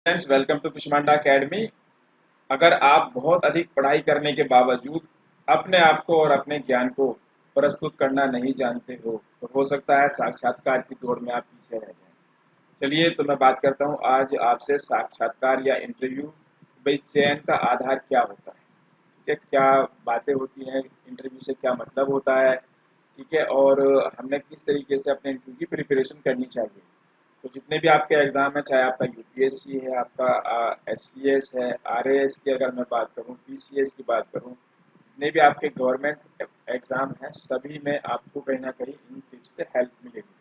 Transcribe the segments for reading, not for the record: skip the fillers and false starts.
Friends, welcome to Kushmanda academy. अगर आप बहुत अधिक पढ़ाई करने के बावजूद अपने आप को और अपने ज्ञान को प्रस्तुत करना नहीं जानते हो तो हो सकता है साक्षात्कार की दौड़ में आप पीछे रह जाएं। चलिए तो मैं बात करता हूँ आज आपसे साक्षात्कार या इंटरव्यू भाई चयन का आधार क्या होता है। ठीक है, क्या बातें होती हैं, इंटरव्यू से क्या मतलब होता है। ठीक है, और हमने किस तरीके से अपने इंटरव्यू की प्रिपरेशन करनी चाहिए। तो जितने भी आपके एग्ज़ाम हैं, चाहे आपका यूपीएससी है, आपका एसटीएस है, आरएएस की अगर मैं बात करूं, पीसीएस की बात करूं, जितने भी आपके गवर्नमेंट एग्ज़ाम हैं, सभी में आपको कहीं ना कहीं इन टिप्स से हेल्प मिलेगी।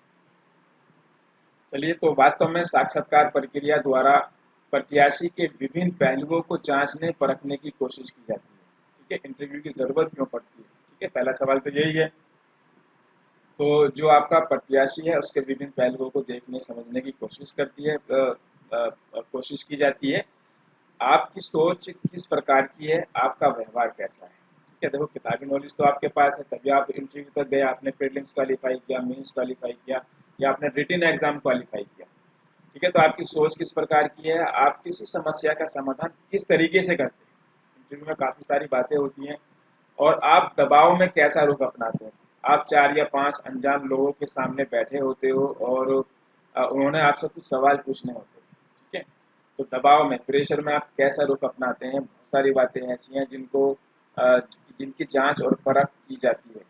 चलिए, तो वास्तव में साक्षात्कार प्रक्रिया द्वारा प्रत्याशी के विभिन्न पहलुओं को जांचने परखने की कोशिश की जाती है। ठीक है, इंटरव्यू की ज़रूरत क्यों पड़ती है। ठीक है, पहला सवाल तो यही है। तो जो आपका प्रत्याशी है उसके विभिन्न पहलुओं को देखने समझने की कोशिश करती है, कोशिश की जाती है। आपकी सोच किस प्रकार की है, आपका व्यवहार कैसा है। ठीक है, देखो किताबी नॉलेज तो आपके पास है, तभी आप इंटरव्यू तक गए, आपने प्रीलिम्स क्वालिफाई किया, मेंस क्वालिफाई किया या आपने रिटन एग्जाम क्वालिफाई किया। ठीक है, तो आपकी सोच किस प्रकार की है, आप किसी समस्या का समाधान किस तरीके से करते हैं। इंटरव्यू में काफ़ी सारी बातें होती हैं। और आप दबाव में कैसा रुख अपनाते हैं। आप 4 या 5 अनजान लोगों के सामने बैठे होते हो और उन्होंने आपसे कुछ सवाल पूछने होते हैं। ठीक है, तो दबाव में, प्रेशर में आप कैसा रुख अपनाते हैं। बहुत सारी बातें ऐसी हैं जिनको जिनकी जांच और परख की जाती है।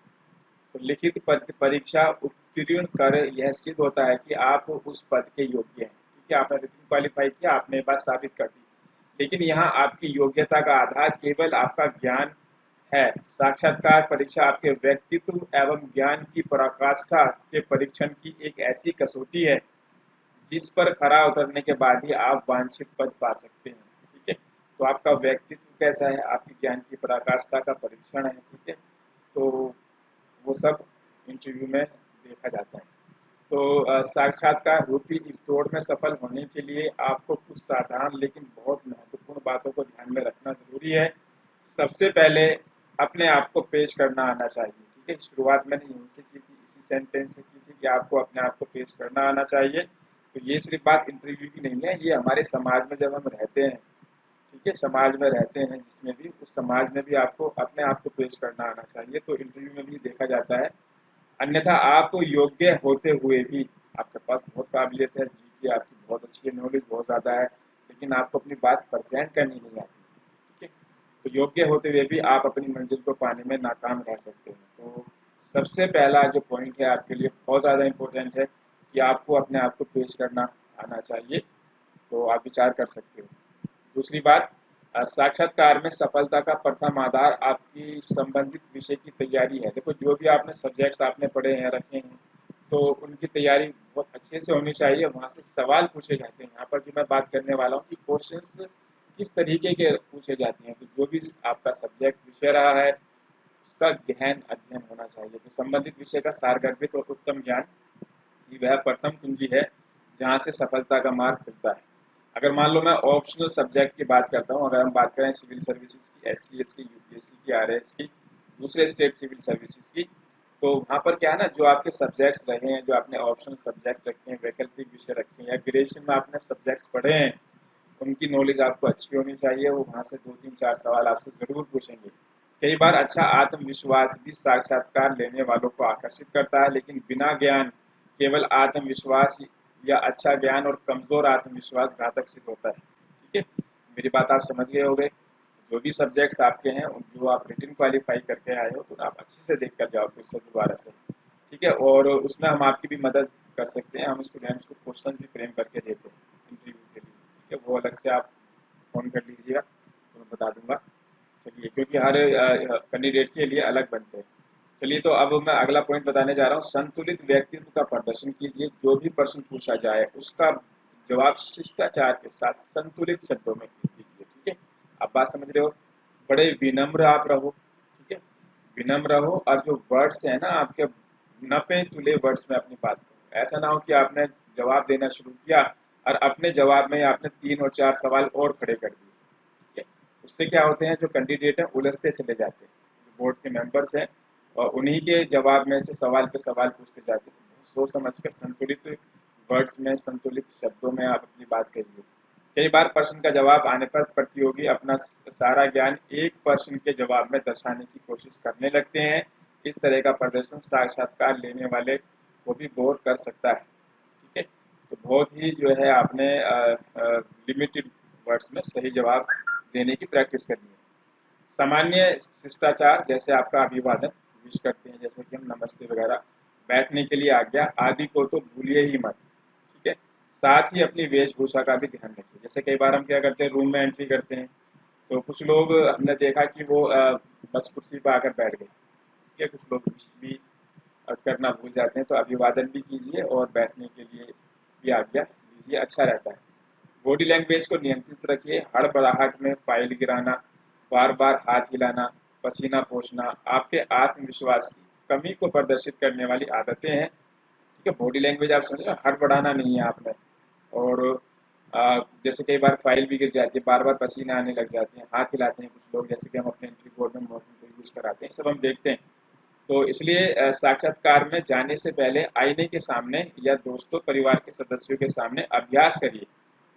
तो लिखित परीक्षा उत्तीर्ण कर यह सिद्ध होता है कि आप उस पद के योग्य हैं। ठीक है, आपने रिटन क्वालिफाई किया, आपने ये बात साबित कर दी। लेकिन यहाँ आपकी योग्यता का आधार केवल आपका ज्ञान है। साक्षात्कार परीक्षा आपके व्यक्तित्व एवं ज्ञान की पराकाष्ठा के परीक्षण की एक ऐसी कसौटी है जिस पर खरा उतरने के बाद ही आप वांछित पद पा सकते हैं। ठीक है, तो आपका व्यक्तित्व कैसा है, आपकी ज्ञान की पराकाष्ठा का परीक्षण है। ठीक है, तो वो सब इंटरव्यू में देखा जाता है। तो साक्षात्कार रूपी इस दौड़ में सफल होने के लिए आपको कुछ साधारण लेकिन बहुत महत्वपूर्ण बातों को ध्यान में रखना जरूरी है। सबसे पहले अपने आप को पेश करना आना चाहिए। ठीक है, शुरुआत मैंने यहीं से की थी, इसी सेंटेंस से की थी कि आपको अपने आप को पेश करना आना चाहिए। तो ये सिर्फ बात इंटरव्यू की नहीं है, ये हमारे समाज में जब हम रहते हैं, ठीक है, समाज में रहते हैं जिसमें भी, उस समाज में भी आपको अपने आप को पेश करना आना चाहिए। तो इंटरव्यू में भी देखा जाता है। अन्यथा आप योग्य होते हुए भी, आपके पास बहुत काबिलियत है जी की, आपकी बहुत अच्छी नॉलेज बहुत ज़्यादा है, लेकिन आपको अपनी बात प्रेजेंट करनी नहीं आती। ठीक है, तो योग्य होते हुए भी आप अपनी मंजिल को पाने में नाकाम रह सकते हैं। तो सबसे पहला जो पॉइंट है आपके लिए बहुत ज़्यादा इम्पोर्टेंट है कि आपको अपने आप को पेश करना आना चाहिए। तो आप विचार कर सकते हो। दूसरी बात, साक्षात्कार में सफलता का प्रथम आधार आपकी संबंधित विषय की तैयारी है। देखो, जो भी आपने सब्जेक्ट्स आपने पढ़े हैं, रखे हैं, तो उनकी तैयारी बहुत अच्छे से होनी चाहिए। वहाँ से सवाल पूछे जाते हैं। यहाँ पर जो मैं बात करने वाला हूँ कि क्वेश्चंस किस तरीके के पूछे जाते हैं। तो जो भी आपका सब्जेक्ट विषय रहा है उसका गहन अध्ययन होना चाहिए। तो संबंधित विषय का सारगर्भित और उत्तम ज्ञान ही वह प्रथम कुंजी है जहाँ से सफलता का मार्ग खुलता है। अगर मान लो मैं ऑप्शनल सब्जेक्ट की बात करता हूँ, अगर हम बात करें सिविल सर्विसेज की, एससीएस की, यूपीएससी की, आरएएस की, दूसरे स्टेट सिविल सर्विसेज की, तो वहाँ पर क्या है ना, जो आपके सब्जेक्ट्स रहे हैं, जो आपने ऑप्शनल सब्जेक्ट रखे हैं, वैकल्पिक विषय रखे हैं, या ग्रेजुएशन में आपने सब्जेक्ट्स पढ़े हैं, उनकी नॉलेज आपको अच्छी होनी चाहिए। वो वहाँ से 2 3 4 सवाल आपसे ज़रूर पूछेंगे। कई बार अच्छा आत्मविश्वास भी साक्षात्कार लेने वालों को आकर्षित करता है, लेकिन बिना ज्ञान केवल आत्मविश्वास या अच्छा ज्ञान और कमज़ोर आत्मविश्वास घातक सिद्ध होता है। ठीक है, मेरी बात आप समझ गए होंगे। जो भी सब्जेक्ट्स आपके हैं, जो आप रिटन क्वालिफाई करके आए हो, तो आप अच्छे से देख कर जाओ फिर से दोबारा से। ठीक है, और उसमें हम आपकी भी मदद कर सकते हैं। हम स्टूडेंट्स को क्वेश्चन भी फ्रेम करके देते हैं इंटरव्यू के लिए। ठीक है, वो अलग से आप फ़ोन कर लीजिएगा तो मैं बता दूंगा। चलिए, क्योंकि हर कैंडिडेट के लिए अलग बनते हैं। चलिए, तो अब मैं अगला पॉइंट बताने जा रहा हूँ। संतुलित व्यक्तित्व का प्रदर्शन कीजिए। जो भी प्रश्न पूछा जाए उसका जवाब शिष्टाचार के साथ संतुलित शब्दों में कीजिए। ठीक है, आप बात समझ रहे हो। बड़े विनम्र आप रहो। ठीक है, विनम्र रहो, और जो वर्ड्स है ना आपके, नपे तुले वर्ड्स में अपनी बात करो। ऐसा ना हो कि आपने जवाब देना शुरू किया और अपने जवाब में आपने 3 और 4 सवाल और खड़े कर दिए। ठीक है, उससे क्या होते हैं, जो कैंडिडेट हैं उलझते चले जाते हैं, जो बोर्ड के मेंबर्स हैं, और उन्हीं के जवाब में से सवाल पे सवाल पूछते जाते हैं। सोच समझ कर संतुलित वर्ड्स में, संतुलित शब्दों में आप अपनी बात करिए। कई बार प्रश्न का जवाब आने पर प्रतियोगी अपना सारा ज्ञान एक प्रश्न के जवाब में दर्शाने की कोशिश करने लगते हैं। इस तरह का प्रदर्शन साक्षात्कार लेने वाले को भी बोर कर सकता है। ठीक है, तो बहुत ही जो है आपने लिमिटेड वर्ड्स में सही जवाब देने की प्रैक्टिस करनी है। सामान्य शिष्टाचार जैसे आपका अभिवादन, विश करते हैं जैसे कि हम नमस्ते वगैरह, बैठने के लिए आज्ञा आदि को तो भूलिए ही मत। ठीक है, साथ ही अपनी वेशभूषा का भी ध्यान रखिए। जैसे कई बार हम क्या करते हैं, रूम में एंट्री करते हैं तो कुछ लोग हमने देखा कि वो बस कुर्सी पर आकर बैठ गए। ठीक है, कुछ लोग विश भी करना भूल जाते हैं, तो अभिवादन भी कीजिए और बैठने के लिए भी आज्ञा दीजिए, अच्छा रहता है। बॉडी लैंग्वेज को नियंत्रित रखिए, हड़बड़ाहट में फाइल गिराना, बार बार हाथ हिलाना, पसीना पोंछना आपके आत्मविश्वास की कमी को प्रदर्शित करने वाली आदतें हैं। ठीक है, बॉडी लैंग्वेज आप समझे, हड़बड़ाना नहीं है आपने। और जैसे कई बार फाइल भी गिर जाती है, बार बार पसीने आने लग जाते हैं, हाथ हिलाते हैं कुछ लोग, जैसे कि हम अपने एंट्री बोर्ड में मॉर्निंग यूज़ कराते हैं, सब हम देखते हैं। तो इसलिए साक्षात्कार में जाने से पहले आईने के सामने या दोस्तों परिवार के सदस्यों के सामने अभ्यास करिए,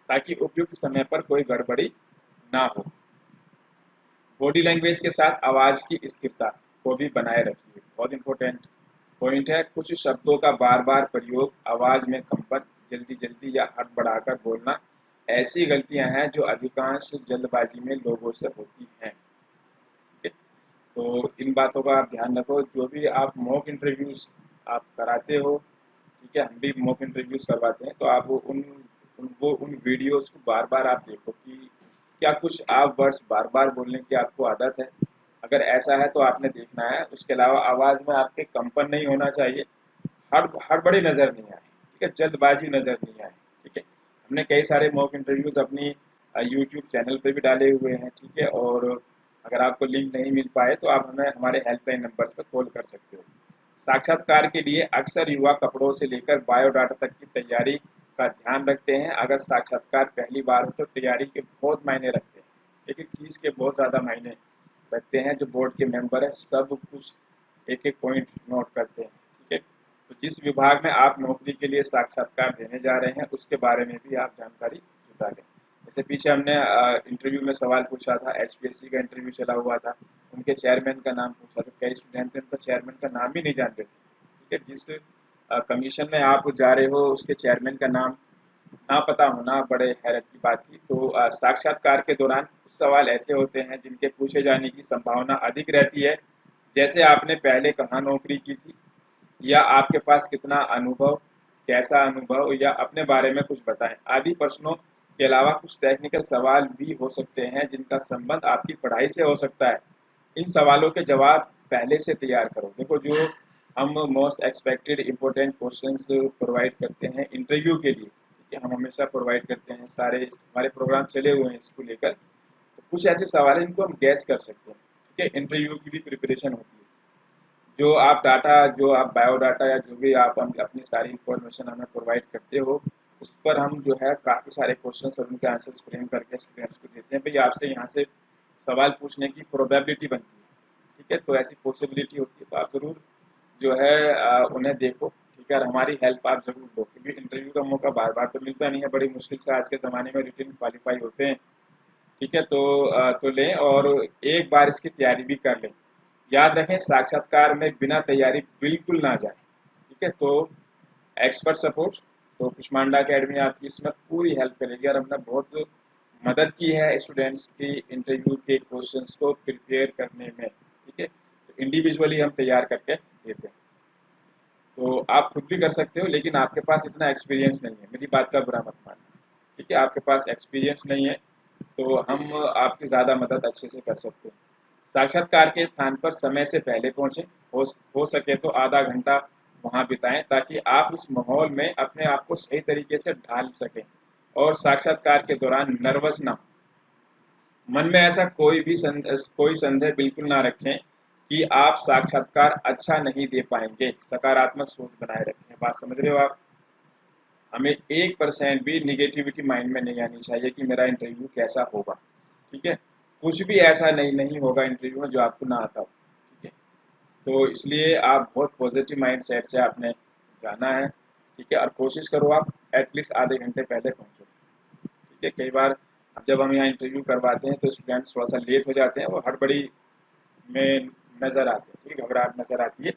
ताकि उपयुक्त समय पर कोई गड़बड़ी ना हो। बॉडी लैंग्वेज के साथ आवाज़ की स्थिरता को भी बनाए रखिए, बहुत इंपॉर्टेंट पॉइंट है। कुछ शब्दों का बार बार प्रयोग, आवाज़ में कंपन, जल्दी जल्दी या हड़बड़ाकर बोलना ऐसी गलतियां हैं जो अधिकांश जल्दबाजी में लोगों से होती हैं। ठीक है? तो इन बातों का आप ध्यान रखो। जो भी आप मॉक इंटरव्यूज आप कराते हो, ठीक है, हम भी मॉक इंटरव्यूज करवाते हैं, तो आप उन वीडियोस को बार बार आप देखो कि क्या कुछ आप वर्ड्स बार बार बोलने की आपको आदत है। अगर ऐसा है तो आपने देखना है। उसके अलावा आवाज़ में आपके कंपन नहीं होना चाहिए, हड़बड़ी नज़र नहीं आए, ठीक है, जल्दबाजी नज़र नहीं आए। ठीक है, हमने कई सारे मॉक इंटरव्यूज अपनी यूट्यूब चैनल पे भी डाले हुए हैं। ठीक है, और अगर आपको लिंक नहीं मिल पाए तो आप हमें हमारे हेल्पलाइन नंबर्स पर कॉल कर सकते हो। साक्षात्कार के लिए अक्सर युवा कपड़ों से लेकर बायोडाटा तक की तैयारी का ध्यान रखते हैं। अगर साक्षात्कार पहली बार हो तो तैयारी के बहुत मायने रखते हैं, एक एक चीज़ के बहुत ज़्यादा मायने रखते हैं। जो बोर्ड के मेंबर है सब कुछ एक एक पॉइंट नोट करते हैं। ठीक है, तो जिस विभाग में आप नौकरी के लिए साक्षात्कार देने जा रहे हैं उसके बारे में भी आप जानकारी जुटा लें। जैसे पीछे हमने इंटरव्यू में सवाल पूछा था, एचपीएससी का इंटरव्यू चला हुआ था, उनके चेयरमैन का नाम पूछा, तो कई स्टूडेंट उनका चेयरमैन का नाम ही नहीं जानते थे। ठीक है, जिस कमीशन में आप जा रहे हो उसके चेयरमैन का नाम ना पता होना बड़े हैरत की बात थी। तो साक्षात्कार के दौरान कुछ सवाल ऐसे होते हैं जिनके पूछे जाने की संभावना अधिक रहती है, जैसे आपने पहले कहाँ नौकरी की थी, या आपके पास कितना अनुभव, कैसा अनुभव, या अपने बारे में कुछ बताएं आदि प्रश्नों के अलावा कुछ टेक्निकल सवाल भी हो सकते हैं जिनका संबंध आपकी पढ़ाई से हो सकता है। इन सवालों के जवाब पहले से तैयार करो। देखो, जो हम most expected important questions provide करते हैं इंटरव्यू के लिए, ठीक है, हम हमेशा प्रोवाइड करते हैं, सारे हमारे प्रोग्राम चले हुए हैं इसको लेकर। तो कुछ ऐसे सवाल हैं जिनको हम गैस कर सकते हैं। ठीक है, इंटरव्यू की भी प्रिपरेशन होती है। जो आप डाटा, जो आप बायोडाटा या जो भी आप अपनी सारी इंफॉर्मेशन हमें प्रोवाइड करते हो, उस पर हम जो है काफ़ी सारे क्वेश्चंस और उनके आंसर्स फ्रेम करके स्टूडेंट्स को देते हैं। भाई आपसे यहाँ से सवाल पूछने की प्रोबेबिलिटी बनती है। ठीक है, तो ऐसी पॉसिबिलिटी होती है, तो आप ज़रूर जो है उन्हें देखो। ठीक है, और हमारी हेल्प आप ज़रूर लो, क्योंकि इंटरव्यू का मौका बार बार तो मिलता नहीं है, बड़ी मुश्किल से आज के ज़माने में रिटन क्वालिफाई होते हैं। ठीक है, तो लें और एक बार इसकी तैयारी भी कर लें। याद रखें, साक्षात्कार में बिना तैयारी बिल्कुल ना जाएं। ठीक है, तो एक्सपर्ट सपोर्ट, तो कुष्मांडा अकेडमी आपकी इसमें पूरी हेल्प करेगी और हमने बहुत मदद की है स्टूडेंट्स की इंटरव्यू के क्वेश्चंस को प्रिपेयर करने में। ठीक है, तो इंडिविजुअली हम तैयार करके देते हैं। तो आप खुद भी कर सकते हो, लेकिन आपके पास इतना एक्सपीरियंस नहीं है, मेरी बात का बुरा मत मानना। ठीक है, आपके पास एक्सपीरियंस नहीं है, तो हम आपकी ज़्यादा मदद अच्छे से कर सकते हैं। साक्षात्कार के स्थान पर समय से पहले पहुंचें, हो सके तो आधा घंटा वहां बिताएं, ताकि आप उस माहौल में अपने आप को सही तरीके से ढाल सकें और साक्षात्कार के दौरान नर्वस ना हो। मन में ऐसा कोई संदेह बिल्कुल ना रखें कि आप साक्षात्कार अच्छा नहीं दे पाएंगे। सकारात्मक सोच बनाए रखें। बात समझ रहे हो आप? हमें 1% भी निगेटिविटी माइंड में नहीं आनी चाहिए कि मेरा इंटरव्यू कैसा होगा। ठीक है, कुछ भी ऐसा नहीं होगा इंटरव्यू में जो आपको ना आता हो। ठीक है, तो इसलिए आप बहुत पॉजिटिव माइंड सेट से आपने जाना है। ठीक है, और कोशिश करो आप एटलीस्ट आधे घंटे पहले पहुँचो। ठीक है। कई बार जब हम यहाँ इंटरव्यू करवाते हैं तो स्टूडेंट्स थोड़ा सा लेट हो जाते हैं, वो हड़बड़ी में नज़र आते हैं, ठीक है, घबराहट नज़र आती है।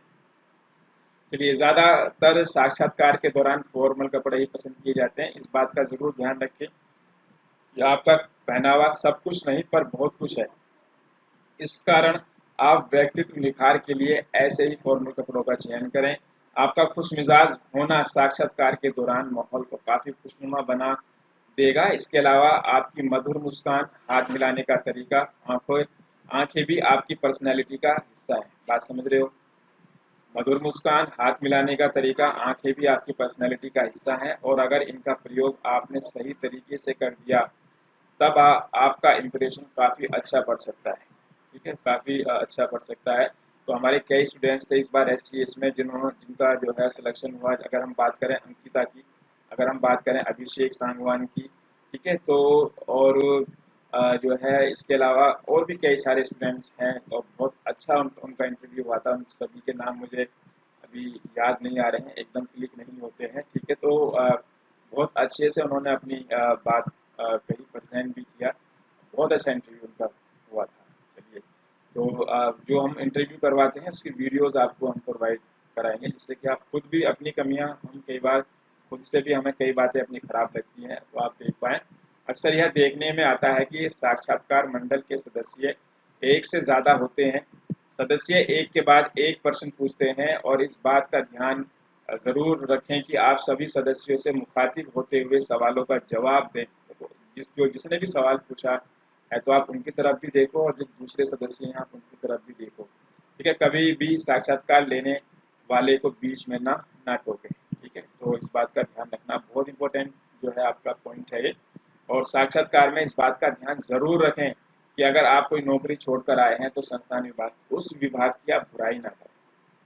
चलिए, ज़्यादातर साक्षात्कार के दौरान फॉर्मल कपड़े ही पसंद किए जाते हैं। इस बात का ज़रूर ध्यान रखें कि आपका पहनावा सब कुछ नहीं पर बहुत कुछ है। इस कारण आप व्यक्तित्व निखार के लिए ऐसे ही फॉर्मल कपड़ों का चयन करें। आपका खुशमिजाज होना साक्षात्कार के दौरान माहौल को काफ़ी खुशनुमा बना देगा। इसके अलावा आपकी मधुर मुस्कान, हाथ मिलाने का तरीका, आंखें भी आपकी पर्सनैलिटी का हिस्सा है। बात समझ रहे हो? मधुर मुस्कान, हाथ मिलाने का तरीका, आंखें भी आपकी पर्सनैलिटी का हिस्सा हैं, और अगर इनका प्रयोग आपने सही तरीके से कर दिया तब आपका इम्प्रेशन काफ़ी अच्छा पड़ सकता है, ठीक है, काफ़ी अच्छा पड़ सकता है। तो हमारे कई स्टूडेंट्स थे इस बार SCS में जिनका जो है सिलेक्शन हुआ। अगर हम बात करें अंकिता की, अगर हम बात करें अभिषेक सांगवान की, ठीक है, तो और जो है इसके अलावा और भी कई सारे स्टूडेंट्स हैं, और बहुत अच्छा उनका इंटरव्यू हुआ था। उन सभी के नाम मुझे अभी याद नहीं आ रहे हैं, एकदम क्लिक नहीं होते हैं, ठीक है। तो बहुत अच्छे से उन्होंने अपनी बात कही, प्रेजेंट भी किया। बहुत अच्छा इंटरव्यू उनका हुआ था। चलिए, तो जो हम इंटरव्यू करवाते हैं उसकी वीडियोस आपको हम प्रोवाइड कराएंगे, जिससे कि आप खुद भी अपनी कमियां, हम कई बार खुद से भी हमें कई बातें अपनी खराब लगती हैं तो आप देख पाएँ। अक्सर यह देखने में आता है कि साक्षात्कार मंडल के सदस्य एक से ज़्यादा होते हैं। सदस्य एक के बाद एक प्रश्न पूछते हैं, और इस बात का ध्यान ज़रूर रखें कि आप सभी सदस्यों से मुखातिब होते हुए सवालों का जवाब दें। तो जिसने भी सवाल पूछा है तो आप उनकी तरफ भी देखो, और जो दूसरे सदस्य हैं आप उनकी तरफ भी देखो, ठीक है। कभी भी साक्षात्कार लेने वाले को बीच में ना टोकें, ठीक है। तो इस बात का ध्यान रखना बहुत इंपॉर्टेंट जो है आपका पॉइंट है ये। और साक्षात्कार में इस बात का ध्यान ज़रूर रखें कि अगर आप कोई नौकरी छोड़कर आए हैं तो संस्थान विभाग, उस विभाग की आप बुराई ना करें,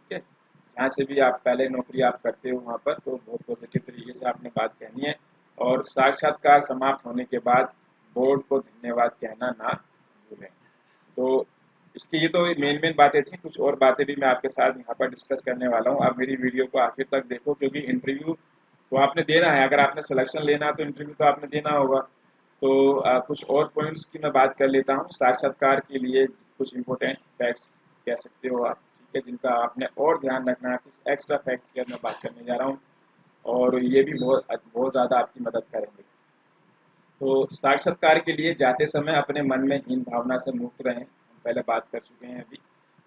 ठीक है। जहाँ से भी आप पहले नौकरी आप करते हो वहाँ पर तो बहुत पॉजिटिव तरीके से आपने बात कहनी है। और साक्षात्कार समाप्त होने के बाद बोर्ड को धन्यवाद कहना ना भूलें। तो इसकी ये तो मेन मेन बातें थी, कुछ और बातें भी मैं आपके साथ यहाँ पर डिस्कस करने वाला हूँ। आप मेरी वीडियो को आखिर तक देखो, क्योंकि इंटरव्यू तो आपने देना है। अगर आपने सिलेक्शन लेना है तो इंटरव्यू तो आपने देना होगा। तो कुछ और पॉइंट्स की मैं बात कर लेता हूँ साक्षात्कार के लिए। कुछ इंपॉर्टेंट फैक्ट्स कह सकते हो आप, ठीक है, जिनका आपने और ध्यान रखना है। कुछ एक्स्ट्रा फैक्ट्स की मैं बात करने जा रहा हूँ, और ये भी बहुत बहुत ज़्यादा आपकी मदद करेंगे। तो साक्षात्कार के लिए जाते समय अपने मन में हीन भावना से मुक्त रहें, हम पहले बात कर चुके हैं अभी।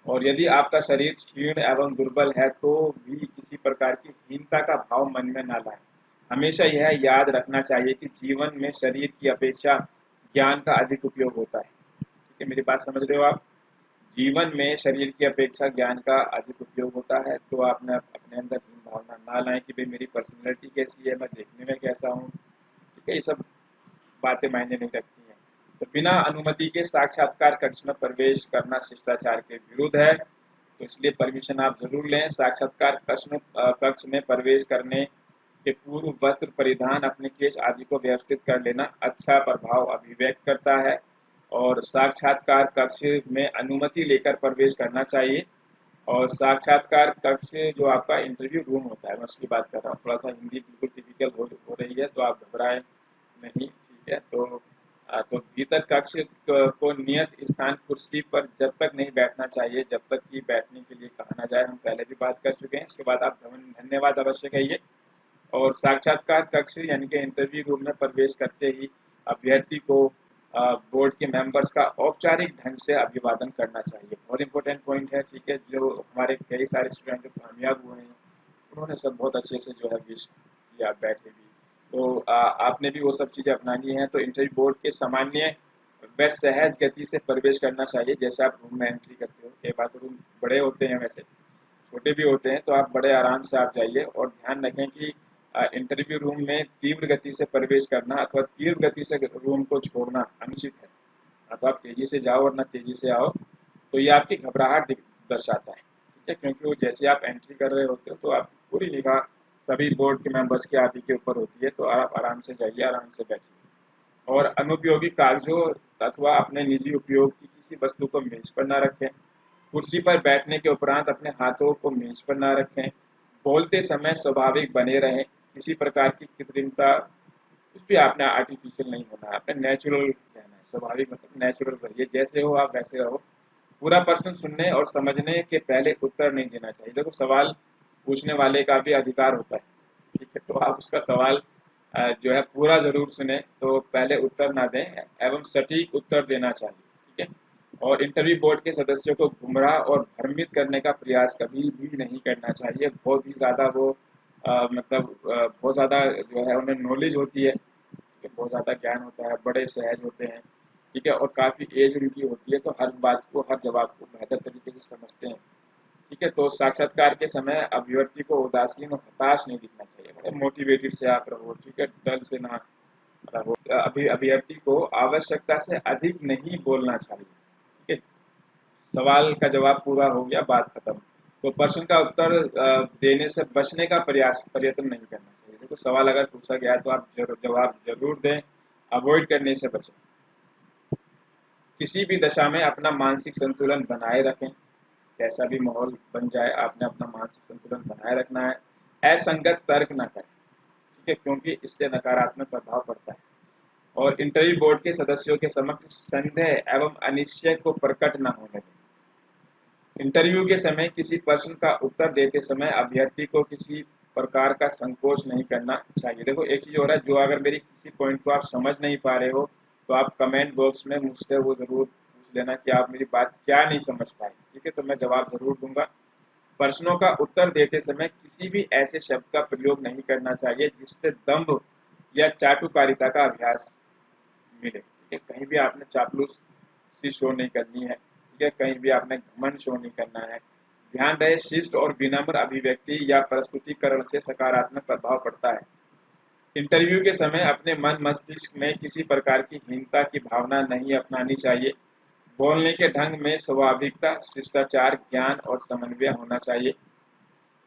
और यदि आपका शरीर क्षीण एवं दुर्बल है तो भी किसी प्रकार की हीनता का भाव मन में ना लाएं। हमेशा यह याद रखना चाहिए कि जीवन में शरीर की अपेक्षा ज्ञान का अधिक उपयोग होता है, ठीक है, मेरी बात समझ रहे हो आप? जीवन में शरीर की अपेक्षा ज्ञान का अधिक उपयोग होता है। तो आपने अपने अंदर हीन भावना ना लाएं कि भाई मेरी पर्सनैलिटी कैसी है, मैं देखने में कैसा हूँ, ठीक है, ये सब बातें मायने नहीं रखती हैं। तो बिना अनुमति के साक्षात्कार कक्ष में प्रवेश करना शिष्टाचार के विरुद्ध है, तो इसलिए परमिशन आप जरूर लें। साक्षात्कार कक्ष में प्रवेश करने के पूर्व वस्त्र परिधान, अपने केश आदि को व्यवस्थित कर लेना अच्छा प्रभाव अभिव्यक्त करता है। और साक्षात्कार कक्ष में अनुमति लेकर प्रवेश करना चाहिए। और साक्षात्कार कक्ष जो आपका इंटरव्यू रूम होता है, मैं उसकी बात कर रहा हूँ। थोड़ा सा हिंदी बिल्कुल टिपिकल हो रही है तो आप घबराएं नहीं, ठीक है। तो भीतर कक्ष को नियत स्थान कुर्सी पर जब तक नहीं बैठना चाहिए जब तक कि बैठने के लिए कहा ना जाए, हम पहले भी बात कर चुके हैं। इसके बाद आप धन्यवाद अवश्य कहिए। और साक्षात्कार कक्ष यानी कि इंटरव्यू रूम में प्रवेश करते ही अभ्यर्थी को बोर्ड के मेंबर्स का औपचारिक ढंग से अभिवादन करना चाहिए। बहुत इंपॉर्टेंट पॉइंट है, ठीक है। जो हमारे कई सारे स्टूडेंट जो कामयाब हुए हैं उन्होंने सब बहुत अच्छे से जो है विश किया बैठे भी। तो आपने भी वो सब चीज़ें अपनानी है। तो इंटरव्यू बोर्ड के सामान्य व सहज गति से प्रवेश करना चाहिए। जैसे आप रूम में एंट्री करते हो, कई बार तो रूम बड़े होते हैं, वैसे छोटे भी होते हैं, तो आप बड़े आराम से आप जाइए। और ध्यान रखें कि इंटरव्यू रूम में तीव्र गति से प्रवेश करना अथवा तीव्र गति से रूम को छोड़ना अनुचित है। तो आप तेज़ी से जाओ और ना तेज़ी से आओ, तो ये आपकी घबराहट दर्शाता है, ठीक है। क्योंकि वो जैसे आप एंट्री कर रहे होते हो तो आप पूरी निगाह सभी बोर्ड के मेंबर्स के आप ही के ऊपर होती है। तो आप आराम से जाइए, आराम से बैठिए। और अनुपयोगी कागजों अथवा अपने निजी उपयोग की किसी वस्तु को मेज पर न रखें। कुर्सी पर बैठने के उपरांत अपने हाथों को मेज पर न रखें। बोलते समय स्वाभाविक बने रहें, किसी प्रकार की कृत्रिमता कुछ भी आपने आर्टिफिशियल नहीं होना है, आपने नेचुरल रहना है, स्वाभाविक मतलब नेचुरल रहिए, जैसे हो आप वैसे रहो। पूरा प्रश्न सुनने और समझने के पहले उत्तर नहीं देना चाहिए। देखो सवाल पूछने वाले का भी अधिकार होता है, ठीक है, तो आप उसका सवाल जो है पूरा जरूर सुने, तो पहले उत्तर ना दें एवं सटीक उत्तर देना चाहिए, ठीक है। और इंटरव्यू बोर्ड के सदस्यों को गुमराह और भ्रमित करने का प्रयास कभी भी नहीं करना चाहिए। बहुत ही ज़्यादा वो बहुत ज़्यादा जो है उन्हें नॉलेज होती है, ठीक है, बहुत ज़्यादा ज्ञान होता है, बड़े सहज होते हैं, ठीक है, और काफ़ी एज उनकी होती है, तो हर बात को हर जवाब को बेहतर तरीके से समझते हैं, ठीक है। तो साक्षात्कार के समय अभ्यर्थी को उदासीन और हताश नहीं दिखना चाहिए, बड़े मोटिवेटेड से आप रहो, ठीक है, डल से ना रहो। अभ्यर्थी को आवश्यकता से अधिक नहीं बोलना चाहिए, ठीक है। सवाल का जवाब पूरा हो गया, बात खत्म। तो प्रश्न का उत्तर देने से बचने का प्रयत्न नहीं करना चाहिए। देखो सवाल अगर पूछा गया है तो आप जवाब जरूर दें, अवॉइड करने से बचें। किसी भी दशा में अपना मानसिक संतुलन बनाए रखें, कैसा भी माहौल बन जाए आपने अपना मानसिक संतुलन बनाए रखना है। असंगत तर्क ना करें, ठीक है, क्योंकि इससे नकारात्मक प्रभाव पड़ता है। और इंटरव्यू बोर्ड के सदस्यों के समक्ष संदेह एवं अनिश्चय को प्रकट न होने दें। इंटरव्यू के समय किसी प्रश्न का उत्तर देते समय अभ्यर्थी को किसी प्रकार का संकोच नहीं करना चाहिए। देखो एक चीज़ हो रहा है, जो अगर मेरी किसी पॉइंट को आप समझ नहीं पा रहे हो तो आप कमेंट बॉक्स में मुझसे वो ज़रूर पूछ लेना कि आप मेरी बात क्या नहीं समझ पाए, ठीक है, तो मैं जवाब ज़रूर दूंगा। प्रश्नों का उत्तर देते समय किसी भी ऐसे शब्द का प्रयोग नहीं करना चाहिए जिससे दंभ या चाटुकारिता का अभ्यास मिले, ठीक है, कहीं भी आपने चापलूसी शो नहीं करनी है, ठीक है, कहीं भी आपने घमंड शो नहीं करना है। ध्यान रहे शिष्ट और विनम्र अभिव्यक्ति या प्रस्तुतिकरण से सकारात्मक प्रभाव पड़ता है। इंटरव्यू के समय अपने मन मस्तिष्क में किसी प्रकार की हीनता की भावना नहीं अपनानी चाहिए। बोलने के ढंग में स्वाभाविकता, शिष्टाचार, ज्ञान और समन्वय होना चाहिए।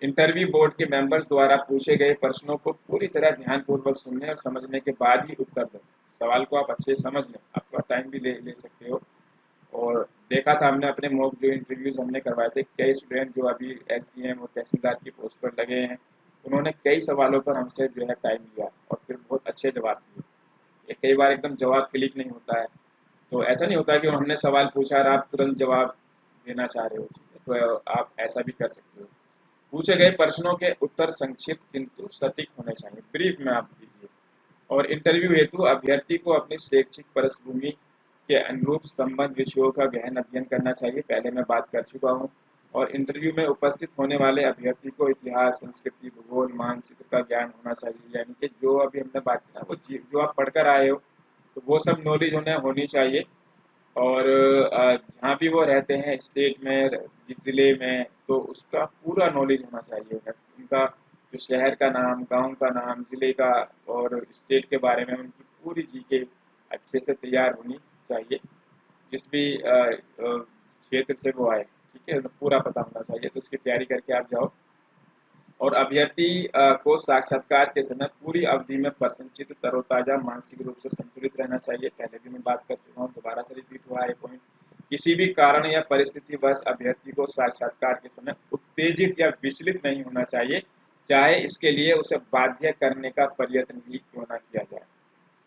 इंटरव्यू बोर्ड के मेंबर्स द्वारा पूछे गए प्रश्नों को पूरी तरह ध्यानपूर्वक सुनने और समझने के बाद ही उत्तर दें। सवाल को आप अच्छे से समझ लें, आप थोड़ा टाइम भी ले ले सकते हो। और देखा था हमने अपने मॉक जो इंटरव्यूज हमने करवाए थे, कई स्टूडेंट जो अभी एसडीएम और तहसीलदार की पोस्ट पर लगे हैं, उन्होंने कई सवालों पर हमसे जो है टाइम लिया और फिर बहुत अच्छे जवाब दिए। ये कई बार एकदम जवाब क्लिक नहीं होता है, तो ऐसा नहीं होता कि हमने सवाल पूछा और आप तुरंत जवाब देना चाह रहे हो, ठीक है, तो आप ऐसा भी कर सकते हो। पूछे गए प्रश्नों के उत्तर संक्षिप्त किंतु सटीक होने चाहिए, ब्रीफ में आप दीजिए। और इंटरव्यू हेतु अभ्यर्थी को अपनी शैक्षिक पृष्ठभूमि के अनुरूप संबंध विषयों का गहन अध्ययन करना चाहिए, पहले मैं बात कर चुका हूँ। और इंटरव्यू में उपस्थित होने वाले अभ्यर्थी को इतिहास, संस्कृति, भूगोल, मानचित्र का ज्ञान होना चाहिए, यानी कि जो अभी हमने बात की ना वो जो आप पढ़कर आए हो तो वो सब नॉलेज उन्हें होनी चाहिए। और जहाँ भी वो रहते हैं स्टेट में, जिस ज़िले में, तो उसका पूरा नॉलेज होना चाहिए उन्हें। उनका जो शहर का नाम, गांव का नाम, ज़िले का और स्टेट के बारे में उनकी पूरी जीके अच्छे से तैयार होनी चाहिए। जिस भी क्षेत्र से वो आए, ठीक है, तो पूरा पता होना चाहिए, तो उसकी तैयारी करके आप जाओ। और अभ्यर्थी को साक्षात्कार के समय पूरी अवधि में प्रसन्नचित्त, तरोताजा, मानसिक रूप से संतुलित रहना चाहिए। पहले भी मैं बात कर चुका हूँ, दोबारा से रिपीट हुआ है पॉइंट। किसी भी कारण या परिस्थिति वश अभ्यर्थी को साक्षात्कार के समय उत्तेजित या विचलित नहीं होना चाहिए, चाहे इसके लिए उसे बाध्य करने का प्रयत्न ही क्यों ना किया जाए,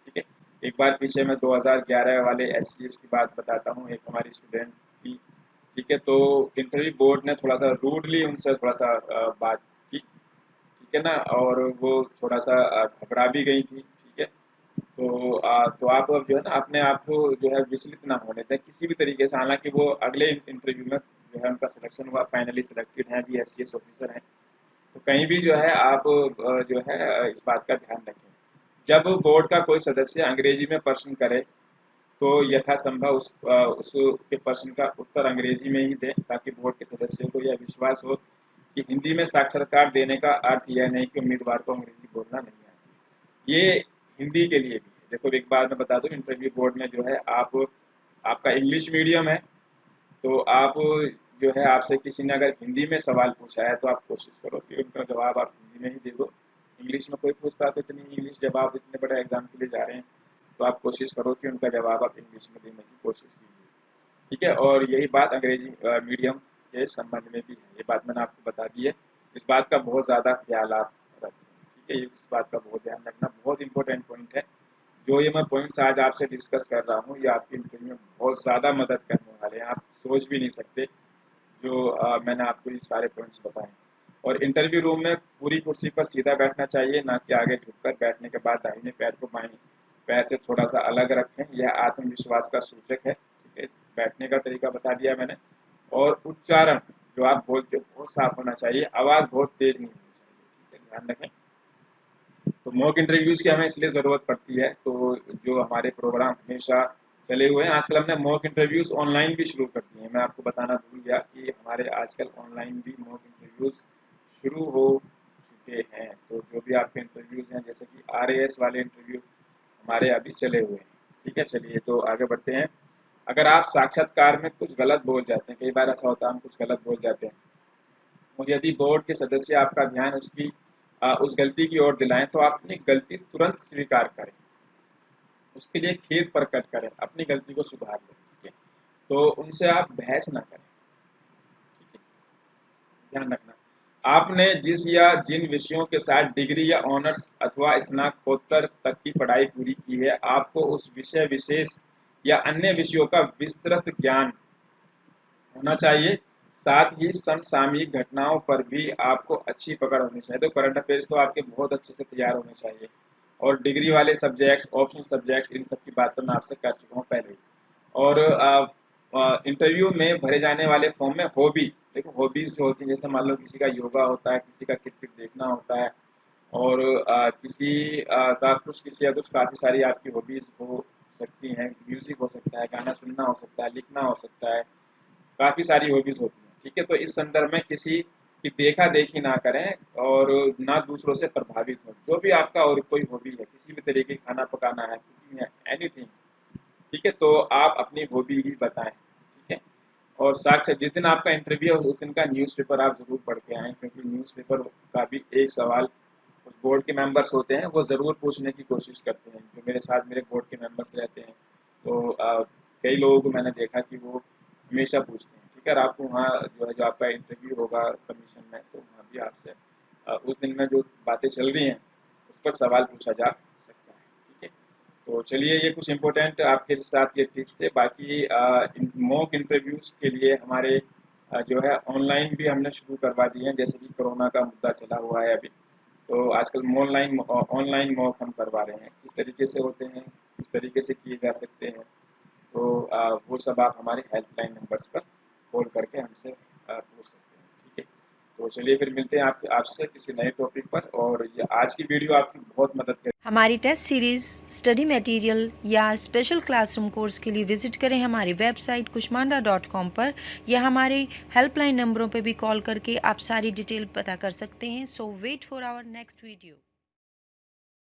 ठीक है। एक बार पीछे मैं 2011 वाले एससीएस की बात बताता हूँ, एक हमारी स्टूडेंट थी, ठीक है, तो इंटरव्यू बोर्ड ने थोड़ा सा रूडली उनसे थोड़ा सा बात की, ठीक है ना, और वो थोड़ा सा घबरा भी गई थी, ठीक है। तो आप अब जो है ना अपने आप को जो है विचलित ना होने दें किसी भी तरीके से। हालांकि वो अगले इंटरव्यू में जो है उनका सिलेक्शन हुआ, फाइनली सिलेक्टेड हैं, अभी एससीएस ऑफिसर हैं। तो कहीं भी जो है आप जो है इस बात का ध्यान रखें, जब बोर्ड का कोई सदस्य अंग्रेजी में प्रश्न करे तो यथासंभव उसके प्रश्न का उत्तर अंग्रेजी में ही दें, ताकि बोर्ड के सदस्यों को यह विश्वास हो कि हिंदी में साक्षात्कार देने का अर्थ यह नहीं कि उम्मीदवार को अंग्रेजी बोलना नहीं आती। ये हिंदी के लिए भी है। देखो एक बात मैं बता दूं, इंटरव्यू बोर्ड में जो है आपका इंग्लिश मीडियम है, तो आप जो है आपसे किसी ने अगर हिंदी में सवाल पूछा है तो आप कोशिश करो कि उनका जवाब आप हिंदी में ही दे दो। इंग्लिश में कोई पूछता है तो इतनी इंग्लिश, जब आप इतने बड़े एग्जाम के लिए जा रहे हैं तो आप कोशिश करो कि उनका जवाब आप इंग्लिश में देने की कोशिश कीजिए, ठीक है। और यही बात अंग्रेजी मीडियम के संबंध में भी है, ये बात मैंने आपको बता दी है। इस बात का बहुत ज़्यादा ख्याल आप रखें, है, इस बात का बहुत ध्यान रखना, बहुत इंपॉर्टेंट पॉइंट है। जो ये मैं पॉइंट्स आज आपसे डिस्कस कर रहा हूँ, ये आपकी इंटरव्यू में बहुत ज़्यादा मदद करने वाले हैं, आप सोच भी नहीं सकते जो मैंने आपको ये सारे पॉइंट्स बताए। और इंटरव्यू रूम में पूरी कुर्सी पर सीधा बैठना चाहिए, ना कि आगे झुककर। बैठने के बाद दाहिने पैर को बाएं पैर से थोड़ा सा अलग रखें, यह आत्मविश्वास का सूचक है। ठीक है, बैठने का तरीका बता दिया मैंने। और उच्चारण जो आप बोलते हो बहुत साफ होना चाहिए, आवाज़ बहुत तेज नहीं होनी चाहिए। ठीक है, ध्यान रखें। तो मॉक इंटरव्यूज़ की हमें इसलिए ज़रूरत पड़ती है, तो जो हमारे प्रोग्राम हमेशा चले हुए हैं, आजकल हमने मॉक इंटरव्यूज़ ऑनलाइन भी शुरू कर दिए हैं। मैं आपको बताना भूल गया कि हमारे आजकल ऑनलाइन भी मॉक इंटरव्यूज़ शुरू हो चुके हैं। तो जो भी आपके इंटरव्यूज़ हैं, जैसे कि RAS वाले इंटरव्यू हमारे अभी चले हुए हैं। ठीक है, चलिए तो आगे बढ़ते हैं। अगर आप साक्षात्कार में कुछ गलत बोल जाते हैं, कई बार ऐसा होता है हम कुछ गलत बोल जाते हैं, और यदि बोर्ड के सदस्य आपका ध्यान उस गलती की ओर दिलाएं, तो आप अपनी गलती तुरंत स्वीकार करें, उसके लिए खेद प्रकट करें, अपनी गलती को सुधार लें। ठीक है, तो उनसे आप बहस ना करें। ठीक है, ध्यान रखना। आपने जिस या जिन विषयों के साथ डिग्री या ऑनर्स अथवा स्नातकोत्तर तक की पढ़ाई पूरी की है, आपको उस विषय विशेष या अन्य विषयों का विस्तृत ज्ञान होना चाहिए। साथ ही समसामयिक घटनाओं पर भी आपको अच्छी पकड़ होनी चाहिए। तो करंट अफेयर्स तो आपके बहुत अच्छे से तैयार होने चाहिए। और डिग्री वाले सब्जेक्ट्स, ऑप्शनल सब्जेक्ट्स, इन सब की बात तो मैं आपसे कर चुका हूँ पहले ही। और इंटरव्यू में भरे जाने वाले फॉर्म में हॉबी, देखो हॉबीज़ जो होती हैं, जैसे मान लो किसी का योगा होता है, किसी का क्रिकेट देखना होता है, और किसी का कुछ, किसी का कुछ, काफ़ी सारी आपकी हॉबीज़ हो सकती हैं। म्यूज़िक हो सकता है, गाना सुनना हो सकता है, लिखना हो सकता है, काफ़ी सारी हॉबीज़ होती हैं। ठीक है, तो इस संदर्भ में किसी की देखा-देखी ना करें और ना दूसरों से प्रभावित हों। जो भी आपका और कोई हॉबी है, किसी भी तरीके की, खाना पकाना है, कुकिंग है, एनीथिंग, ठीक है, तो आप अपनी हॉबी ही बताएँ। ठीक है, और साथ-साथ जिस दिन आपका इंटरव्यू है, उस दिन का न्यूज़पेपर आप ज़रूर पढ़ के आएँ, क्योंकि न्यूज़पेपर का भी एक सवाल उस बोर्ड के मेंबर्स होते हैं, वो ज़रूर पूछने की कोशिश करते हैं। जो मेरे साथ मेरे बोर्ड के मेंबर्स रहते हैं, तो कई लोगों को मैंने देखा कि वो हमेशा पूछते हैं। ठीक है, और आपको वहाँ जो है, जो आपका इंटरव्यू होगा कमीशन में, तो वहाँ भी आपसे उस दिन में जो बातें चल रही हैं, उस पर सवाल पूछा जा सकता है। ठीक है, तो चलिए ये कुछ इम्पोर्टेंट आपके साथ ये टिप्स थे। बाकी मॉक इंटरव्यूज़ के लिए हमारे जो है ऑनलाइन भी हमने शुरू करवा दिए हैं, जैसे कि कोरोना का मुद्दा चला हुआ है अभी। तो आजकल ऑनलाइन मॉक हम करवा रहे हैं। किस तरीके से होते हैं, किस तरीके से किए जा सकते हैं, तो वो सब आप हमारे हेल्पलाइन नंबर्स पर कॉल करके हमसे पूछ सकते हैं। ठीक है, तो चलिए फिर मिलते हैं आपसे किसी नए टॉपिक पर। और ये आज की वीडियो आपकी बहुत मदद करेगी। हमारी टेस्ट सीरीज़, स्टडी मटेरियल या स्पेशल क्लासरूम कोर्स के लिए विज़िट करें हमारी वेबसाइट kushmanda.com पर, या हमारे हेल्पलाइन नंबरों पर भी कॉल करके आप सारी डिटेल पता कर सकते हैं। So wait for our next video.